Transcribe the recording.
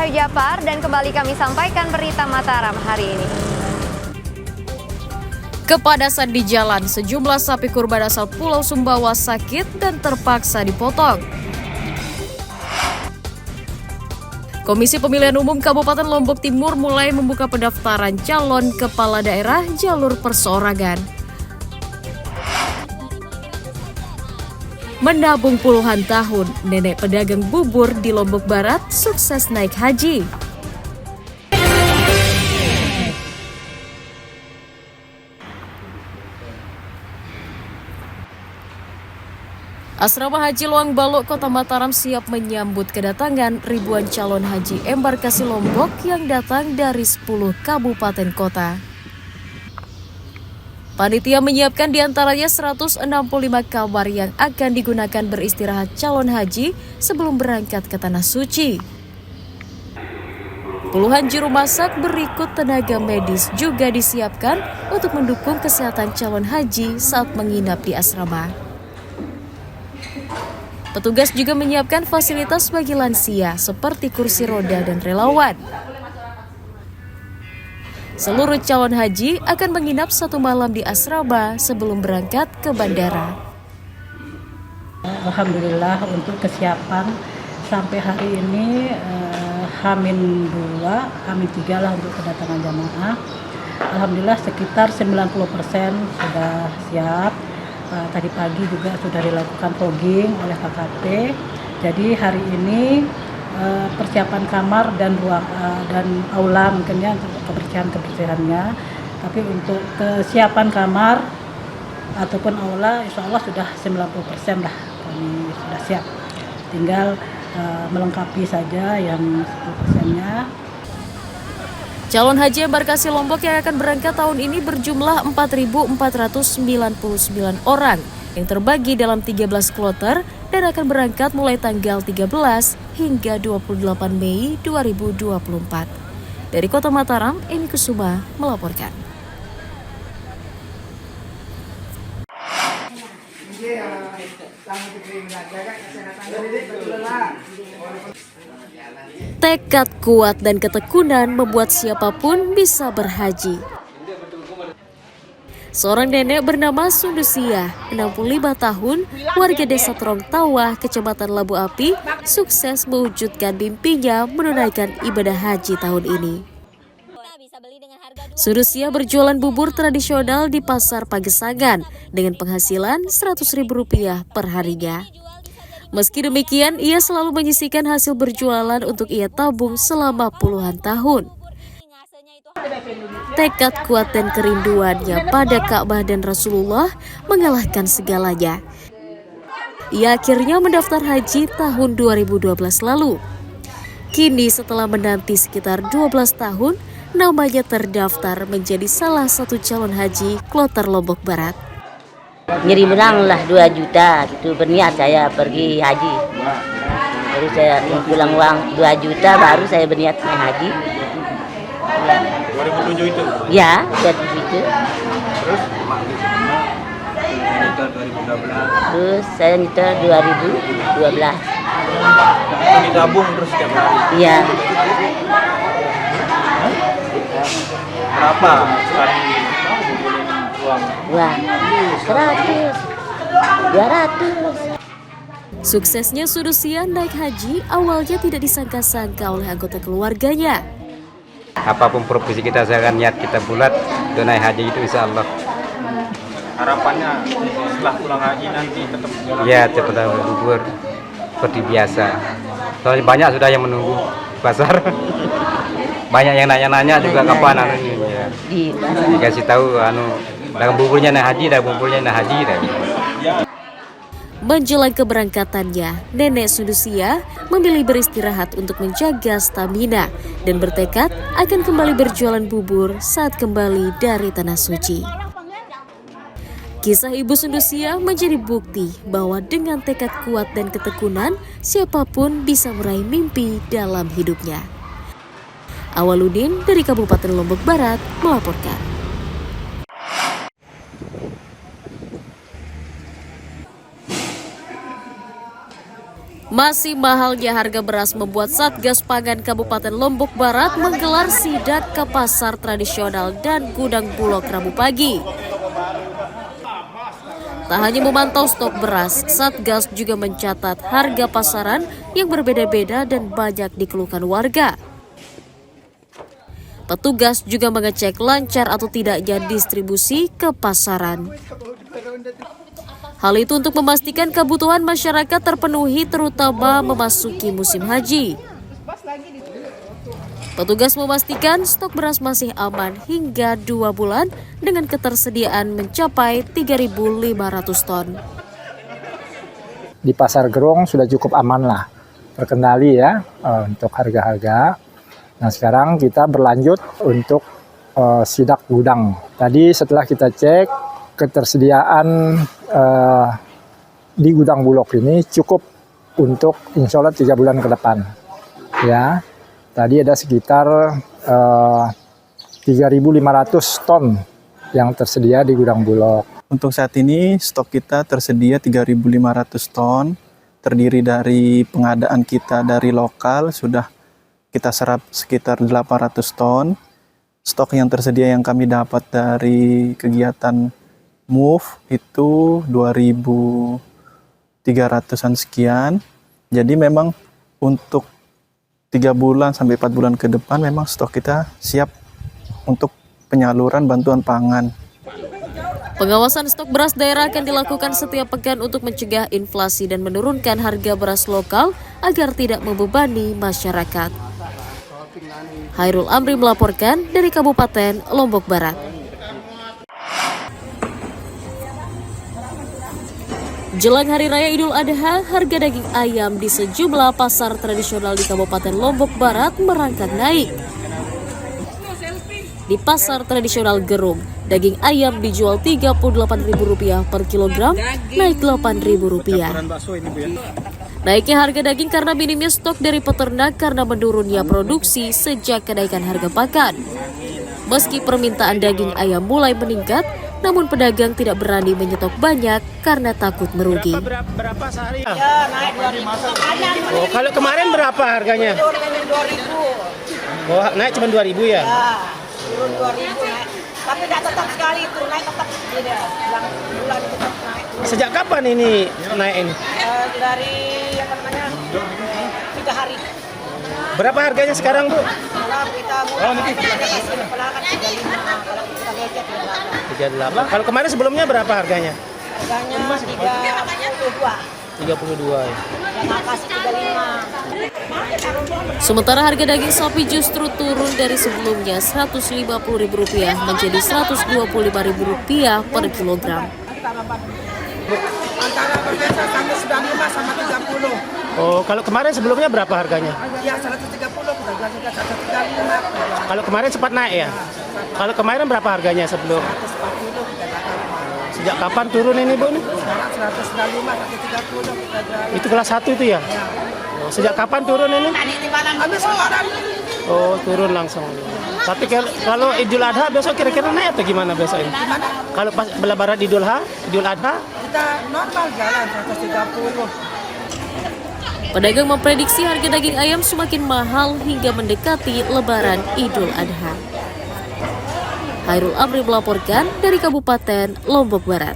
Rahayu Japar dan kembali kami sampaikan berita Mataram hari ini. Kepanasan di jalan, sejumlah sapi kurban asal Pulau Sumbawa sakit dan terpaksa dipotong. Komisi Pemilihan Umum Kabupaten Lombok Timur mulai membuka pendaftaran calon kepala daerah jalur perseorangan. Menabung puluhan tahun, nenek pedagang bubur di Lombok Barat sukses naik haji. Asrama Haji Luang Balok, Kota Mataram siap menyambut kedatangan ribuan calon haji embarkasi Lombok yang datang dari 10 kabupaten kota. Panitia menyiapkan diantaranya 165 kamar yang akan digunakan beristirahat calon haji sebelum berangkat ke Tanah Suci. Puluhan juru masak berikut tenaga medis juga disiapkan untuk mendukung kesehatan calon haji saat menginap di asrama. Petugas juga menyiapkan fasilitas bagi lansia seperti kursi roda dan relawan. Seluruh calon haji akan menginap 1 malam di asrama sebelum berangkat ke bandara. Alhamdulillah untuk kesiapan sampai hari ini H-2, H-3 lah untuk kedatangan jamaah. Alhamdulillah sekitar 90% sudah siap. Tadi pagi juga sudah dilakukan fogging oleh KKP. Jadi hari ini persiapan kamar dan ruang dan aula mungkin ya untuk kebersihannya. Tapi untuk kesiapan kamar ataupun aula insya Allah sudah 90% lah kami sudah siap. Tinggal melengkapi saja yang 10%-nya. Calon haji embarkasi Lombok yang akan berangkat tahun ini berjumlah 4.499 orang yang terbagi dalam 13 kloter dan akan berangkat mulai tanggal 13 hingga 28 Mei 2024. Dari Kota Mataram, Emi Kusuma melaporkan. Tekad kuat dan ketekunan membuat siapapun bisa berhaji. Seorang nenek bernama Sundusia, 65 tahun, warga desa Terong Tawa, Kecamatan Labu Api, sukses mewujudkan mimpinya menunaikan ibadah haji tahun ini. Sundusia berjualan bubur tradisional di Pasar Pagesangan dengan penghasilan Rp100.000 per harinya. Meski demikian, ia selalu menyisihkan hasil berjualan untuk ia tabung selama puluhan tahun. Tekad kuat dan kerinduannya pada Ka'bah dan Rasulullah mengalahkan segalanya. Ia akhirnya mendaftar haji tahun 2012 lalu. Kini setelah menanti sekitar 12 tahun, namanya terdaftar menjadi salah satu calon haji kloter Lombok Barat. Ngirim ulang lah 2 juta gitu, berniat saya pergi haji. Jadi saya pulang uang 2 juta baru saya berniat naik haji. 2007 itu? Ya, 2007. Terus? Nyetor 2012. Terus saya nyetor 2012. Itu ditabung terus setiap hari? Iya. Berapa sekali uang? Wah, 100, 200. Suksesnya Sundusia naik haji awalnya tidak disangka-sangka oleh anggota keluarganya. Apapun profesi kita, seakan niat kita bulat untuk naik haji itu insya Allah. Harapannya setelah pulang haji nanti tetap jualan Ya, bubur. cepat bubur seperti biasa. Soalnya banyak sudah yang menunggu pasar. Banyak yang nanya-nanya juga kapan anunya. Ya. Dikasih tahu dalam buburnya naik haji, dalam buburnya naik haji. Menjelang keberangkatannya, nenek Sundusia memilih beristirahat untuk menjaga stamina dan bertekad akan kembali berjualan bubur saat kembali dari Tanah Suci. Kisah Ibu Sundusia menjadi bukti bahwa dengan tekad kuat dan ketekunan, siapapun bisa meraih mimpi dalam hidupnya. Awaludin dari Kabupaten Lombok Barat melaporkan. Masih mahalnya harga beras membuat Satgas Pangan Kabupaten Lombok Barat menggelar sidak ke pasar tradisional dan gudang Bulog Rabu pagi. Tak hanya memantau stok beras, Satgas juga mencatat harga pasaran yang berbeda-beda dan banyak dikeluhkan warga. Petugas juga mengecek lancar atau tidaknya distribusi ke pasaran. Hal itu untuk memastikan kebutuhan masyarakat terpenuhi terutama memasuki musim haji. Petugas memastikan stok beras masih aman hingga 2 bulan dengan ketersediaan mencapai 3.500 ton. Di Pasar Gerong sudah cukup aman lah, terkendali ya untuk harga-harga. Nah sekarang kita berlanjut untuk sidak gudang. Tadi setelah kita cek ketersediaan di gudang Bulog ini cukup untuk insya Allah 3 bulan ke depan. Ya, tadi ada sekitar 3.500 ton yang tersedia di gudang Bulog. Untuk saat ini stok kita tersedia 3.500 ton, terdiri dari pengadaan kita dari lokal sudah kita serap sekitar 800 ton. Stok yang tersedia yang kami dapat dari kegiatan MOVE itu 2.300-an sekian. Jadi memang untuk 3 bulan sampai 4 bulan ke depan memang stok kita siap untuk penyaluran bantuan pangan. Pengawasan stok beras daerah akan dilakukan setiap pekan untuk mencegah inflasi dan menurunkan harga beras lokal agar tidak membebani masyarakat. Hairul Amri melaporkan dari Kabupaten Lombok Barat. Jelang Hari Raya Idul Adha, harga daging ayam di sejumlah pasar tradisional di Kabupaten Lombok Barat merangkak naik. Di pasar tradisional Gerung, daging ayam dijual Rp38.000 per kilogram, naik Rp8.000. Naiknya harga daging karena minimnya stok dari peternak karena menurunnya produksi sejak kenaikan harga pakan. Meski permintaan daging ayam mulai meningkat, namun pedagang tidak berani menyetok banyak karena takut merugi. Berapa sehari? Ya, naik 2.000. Oh, kalau kemarin berapa harganya? Turun 2.000. Oh, naik cuma 2.000 ya? Ya, turun 2.000 naik. Tapi tidak tetap sekali itu, naik tetap beda. Bulan tetap naik. Sejak kapan ini naik ini? Dari 3 hari. Berapa harganya sekarang, Bu? Kalau kita mulai pelanggan 35, kalau kita becek 38. Kalau kemarin sebelumnya berapa harganya? Harganya 32. 32 ya. Yang kasih 35. Sementara harga daging sapi justru turun dari sebelumnya Rp150.000 menjadi Rp125.000 per kilogram. Antara berbeda 195 sama 30. Oh, kalau kemarin sebelumnya berapa harganya? Ya 130 kita jual juga 135. Kalau kemarin sempat naik ya? Kalau kemarin berapa harganya sebelum? 140 kita dapat. Sejak kapan turun ini, Bu? Sekarang 195 130 kita jual. Itu kelas 1 itu ya? Oh, sejak kapan turun ini? Habis lebaran. Oh, turun langsung. Tapi kalau Idul Adha besok kira-kira naik atau gimana besok ini? Kalau pas lebaran Idul Adha? Kita normal jalan 130. Pedagang memprediksi harga daging ayam semakin mahal hingga mendekati Lebaran Idul Adha. Hairul Amri melaporkan dari Kabupaten Lombok Barat.